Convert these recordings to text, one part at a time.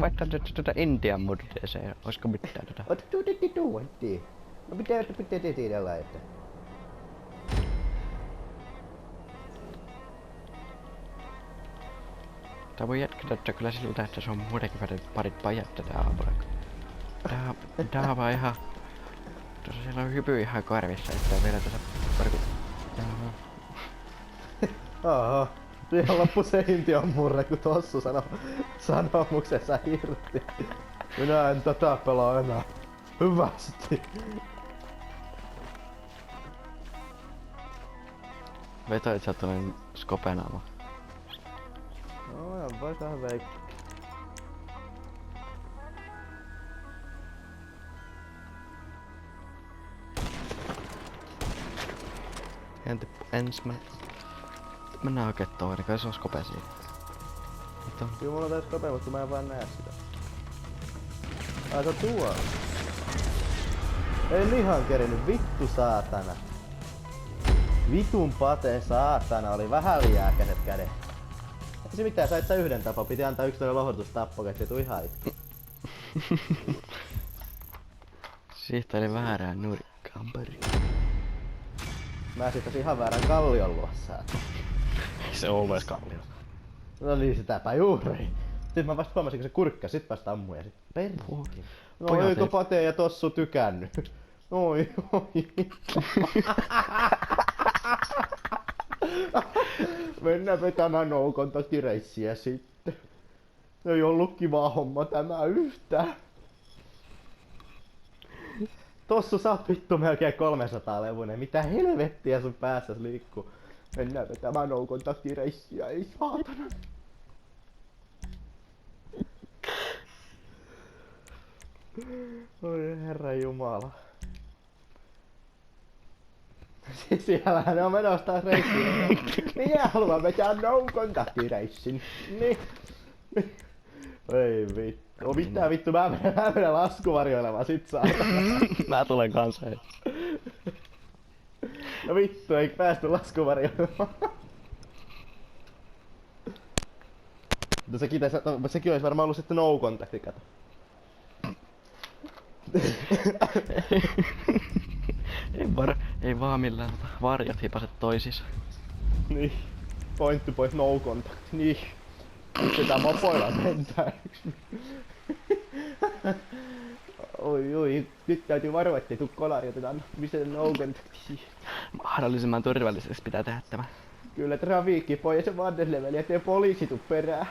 vaihtaa tuota Intian murteeseen, olisiko mitään tota? Ota tuotti. No pitää tiedä laittaa. Tää voi jatkaa kyllä siltä, että se on muutenkin parit pajat tätä aamulla. Tää vaan ihan... Tuossa siellä on hypy ihan karvissa, että vielä tässä parku... Aha. Siihen loppu se Intian murre, kun tossu sanomuksessa irti. Minä en tätä pelaa enää. Hyvästi. Vetoit sä tuollainen skopenaama. No, voi tähän veikkaa. Mennään oikein toinen, kai se on skope siitä. Kyllä mulla on tässä skope, mutta mä en vaan näe sitä. Ai se on tuolla. En ihan kerinyt, vittu saatana. Vitun pate saatana, oli vähän liiäkäiset kädet. Ei se mitään, sait sä yhden tapa, piti antaa yksi toinen lohdutustappo, ettei tuu ihan itku. Siitä oli väärään nurkkaan pari. Mä siirtäsin ihan väärän kallion luossa. Ei se ollut edes kallio. No niin, sitäpä juuri. Sitten mä vasta huomasin, kun se kurkkas, sit vasta ammuin ja sit perkki. No eikö Pate ja Tossu tykännyt? Oi. Mennään vetämään no-kontaktireissiä sitten. Ei ollut kiva homma tämä yhtään. Tossu sä oot vittu melkein 300 levuinen. Mitä helvettiä sun päässäs liikkuu? Mennään vetämään no-kontaktireissiä, ei saatana. Oi herra jumala. Siellähän ne on menossa taas reissiin. Minä haluan vetää no-kontaktireissin. Niin. Ei vittu. No mitään vittu, mä menen laskuvarjoilemaan sit saatana. Mä tulen kanssa. No vittu, ei päästy laskuvarjoilemaan. Mutta sekin olisi varmaan ollut sitten no-kontakti, kato. Ei vaan millään varjot hipaset toisissa. Niin. Point to point no contact. Niin. Nyt pitää mopoilla mentää. Oi. Nyt täytyy varoa, ettei tuu kolari, otetaan missä no contact. Mahdollisimman turvalliseksi pitää tehdä tämä. Kyllä trafiikki pois ja vandeleveli, ettei poliisi tuu perään.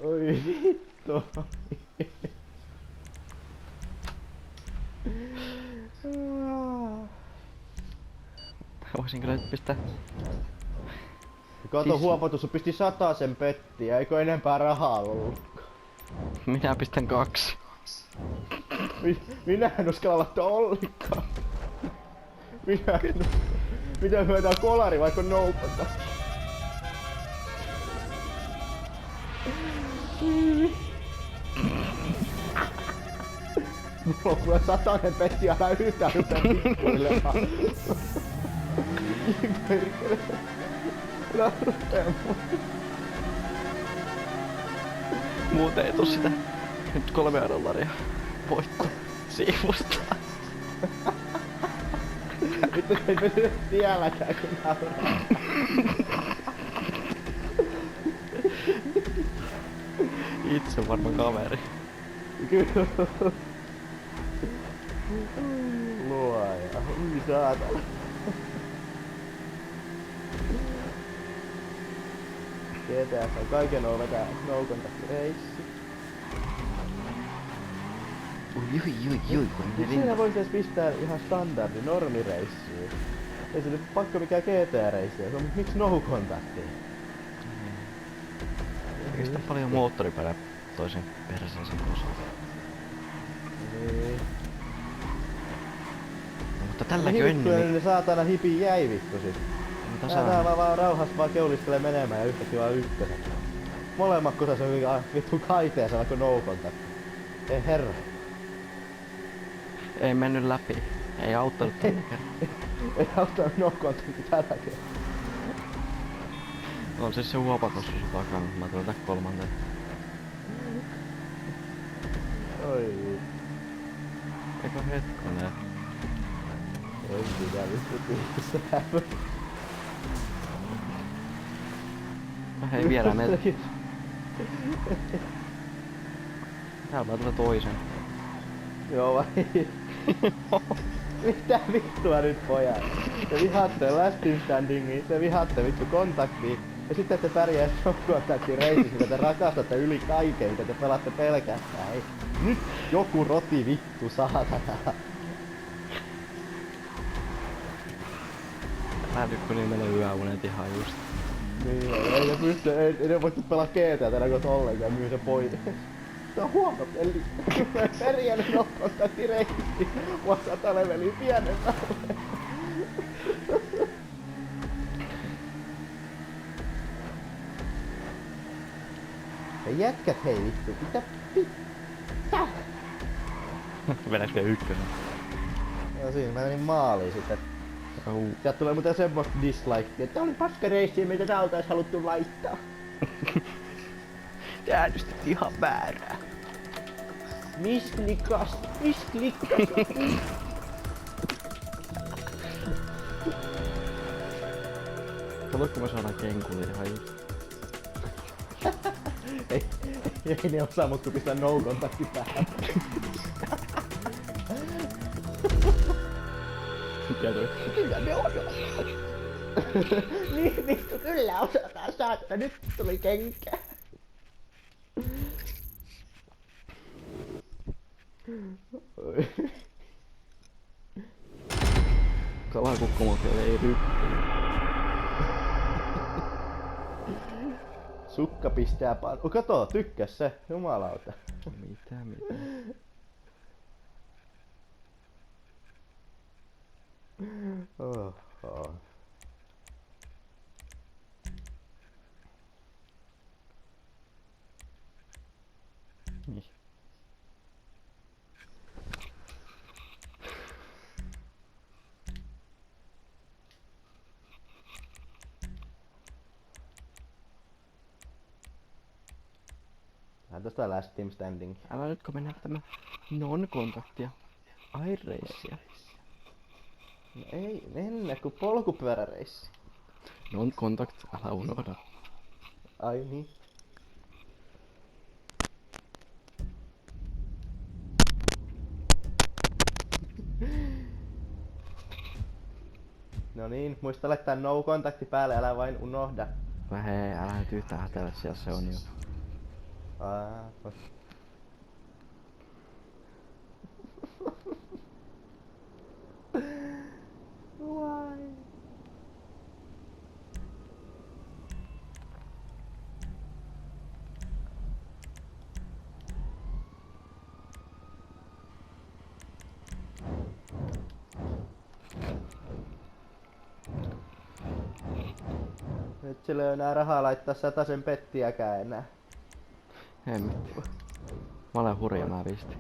Oi vittu. Voisin kyllä nyt pistää... Kato huomatus, sun pisti 100 sen pettiä, eikö enempää rahaa ollut? Minä pistän 2. Minä en uskalla laittaa ollenkaan. Mitä hyötää kolari vaikka noupata? Mulla on kyllä 100 petti, älä yhtään rupea pikkuilemaan. Perkele. Älä rupea mua. Muuten ei tuu sitä. Nyt 3 dollaria voitto siivusta. Vittu ei pysy tielläkään kun nauraa. Itse on varmaan kaveri. Kyllä. Luoja, ui saatana. GTS on kaiken oo vetää no contact reissi. Ui, kun ne Siinä voisi edes pistää ihan standardi normireissiä. Ei se nyt pakko mikään GT-reissiä, se on miksi no contactia? Eikö sitä paljon moottoripäällä toisen perseensä osalta? Niin. Mutta tälläkin on ennen. Ne saatana hipi jäi vittu sit. Tää vaan rauhas vaan keulistelee menemään ja yhtäkkiä vaan ykkösen. Molemmat kusas on vittu kaiteessa vaikka no contact. Ei herra. Ei mennyt läpi. Ei auttanut tällä kertaa. Ei auttanut no contact tällä kertaa. On siis se huopatos sun takana, mä tulen tää kolmanteen. Oi. Eikö hetkonen? Ei mitään vittu tyyppistä. Hei viedään meitä. Täällä vaan tulee toisen. Joo vai? Mitä vittua nyt pojat? Te vihaatte last team standingia, te vihaatte vittu kontaktia. Ja sitten te pärjää kontaktin reisissä, mitä te rakastatte yli kaiken, mitä te pelaatte pelkästään. Ei. Nyt joku roti vittu saatana. Mä tykkäsin mennä yöunet ihan just. Niin, ei ne pysty, ei ne voi pelaa GTA tänä kohta ollenkaan, myy se pois. Tää on huono peli. Mä pärjännyt kontaktin reisissä. Mua 100 leveliä pienemmälle. Ja jätkät hei vittu, mitä pitää? Vedäks vielä ykkösen? No siinä mä menin maaliin sitten. Sieltä tulee muuten semmoista dislikea, että oli paska reissi, mitä tää oltais haluttu laittaa. Tää nyt ihan väärää. Misklikas. Katsotko me saadaan kenkulit ihan just. Ei ne osaa mut kun pistää no-kontakti päähän. Mikä toi? Kyllä ne on. Niin vittu, kyllä osataan saattaa. Nyt tuli kenkää. Oi. Kalakukkomoki ei ryppynyt. Sukka pistää paljon. Kato, tykkäs se. Jumalauta. Mitä? Oho. Niin. Vähän tosta last team standing. Älä nyt kun mennään tämä non-kontaktia. Aireissia. No ei, mennä kun polkupyöräreissi. Non-kontakt, älä unohda. Ai niin. No niin, muista laittaa no kontakti päälle, älä vain unohda. Hei, älä nyt yhtään hätellä, siellä se on jo. Why? Nyt sillä ei ole enää rahaa laittaa 100 pettiäkään enää. Hemmetti. Mä olen hurja, mä pistin.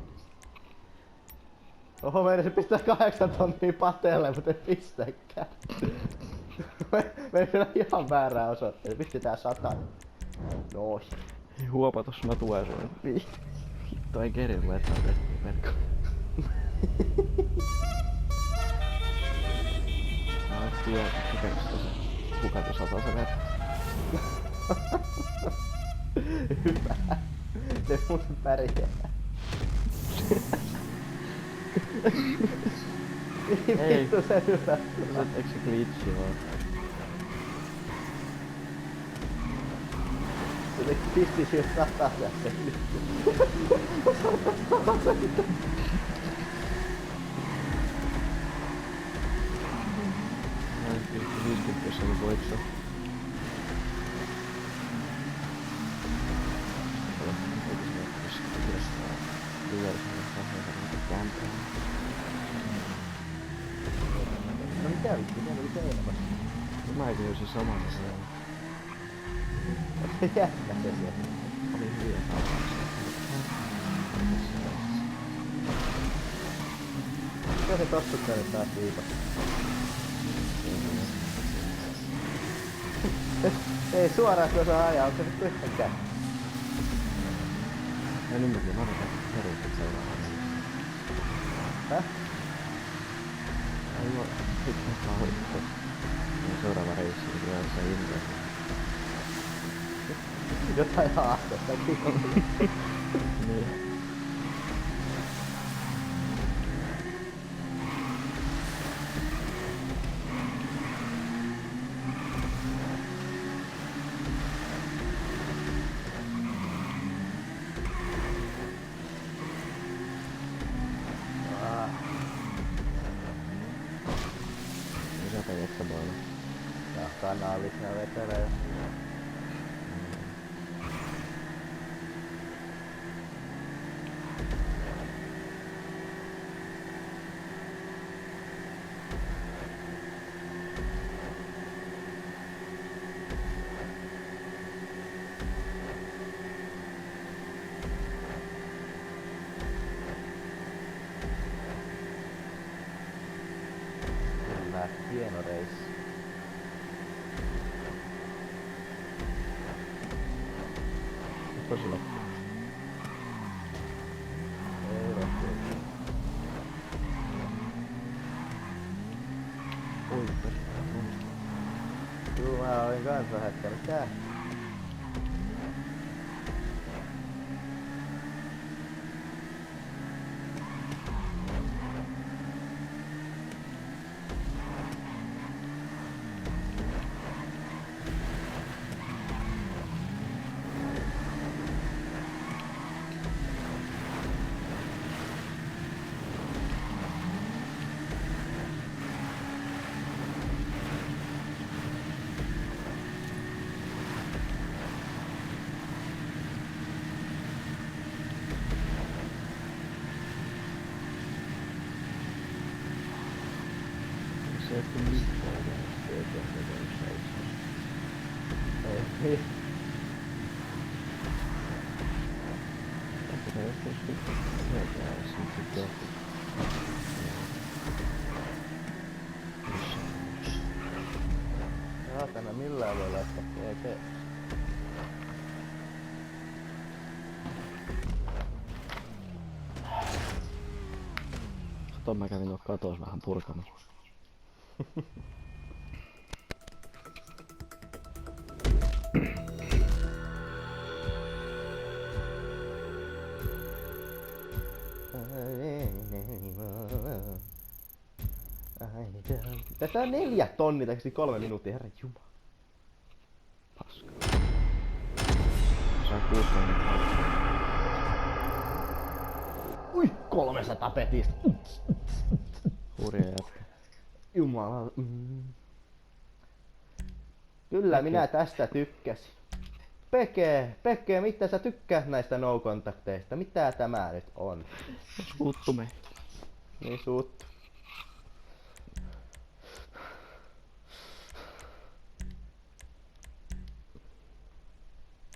Oho, meidän se pistää 8 tonnia pateelle, mutta ei pistäkään. Meillä on ihan väärää osoitteita. Pistetään 100. Noin. Huopatus, mä tuen sulle. Niin. Hitto ei keri luettaa verkkoon. Mä oon tiedä, kuka tuossa osaa se verkko. Hyvä. Se muuten pärjää. Ei. Vittu se hyvä. Eikö se glitchi vaan? Se pisti siihen 100 tässä. Mä en 50 jos oli voitto. No mitä vittu, siellä oli seinämässä. Mäkin olisin samalla siellä. Jätkä se siellä. Oli hyviä tapauksia. Mikä se tossuttaa nyt taas viikossa? Ei suoraan kun osaa ajaa, onko se vittu yhtäkään? Ja nyt mäkin otetaan peruutet seuraavaan. Häh? Ai joo, sitten mä hoidettu. Seuraava reissi, niin tulee jossain ilmeisesti. Jotain haastattakin on. Niin. Lisätä jetsäboilla. Ja kanaalisia vetelejä. Kyllä, hieno reissi. Tosi loppu. Ei loppu. Oi, Kyllä mä olin kans vähän, että mitä? se ei ole mitään. Se ei ole mitään. Ei. Ehkä se joskus sitten tietää, jos sitten johtuu. Saatana, millään voi laittaa GG. Kato, mä kävin tuolla katos vähän purkamassa. Tästä on 4 tonnia, tai 3 minuuttia, herra jumala. Paska. Se on 6 tonnia. Ui, 300 petistä. Hurja jätkä. Jumala. Kyllä minä tästä tykkäsin. Peke, mitä sä tykkäät näistä no-kontakteista? Mitä tämä nyt on? Suuttu me. Niin suuttu.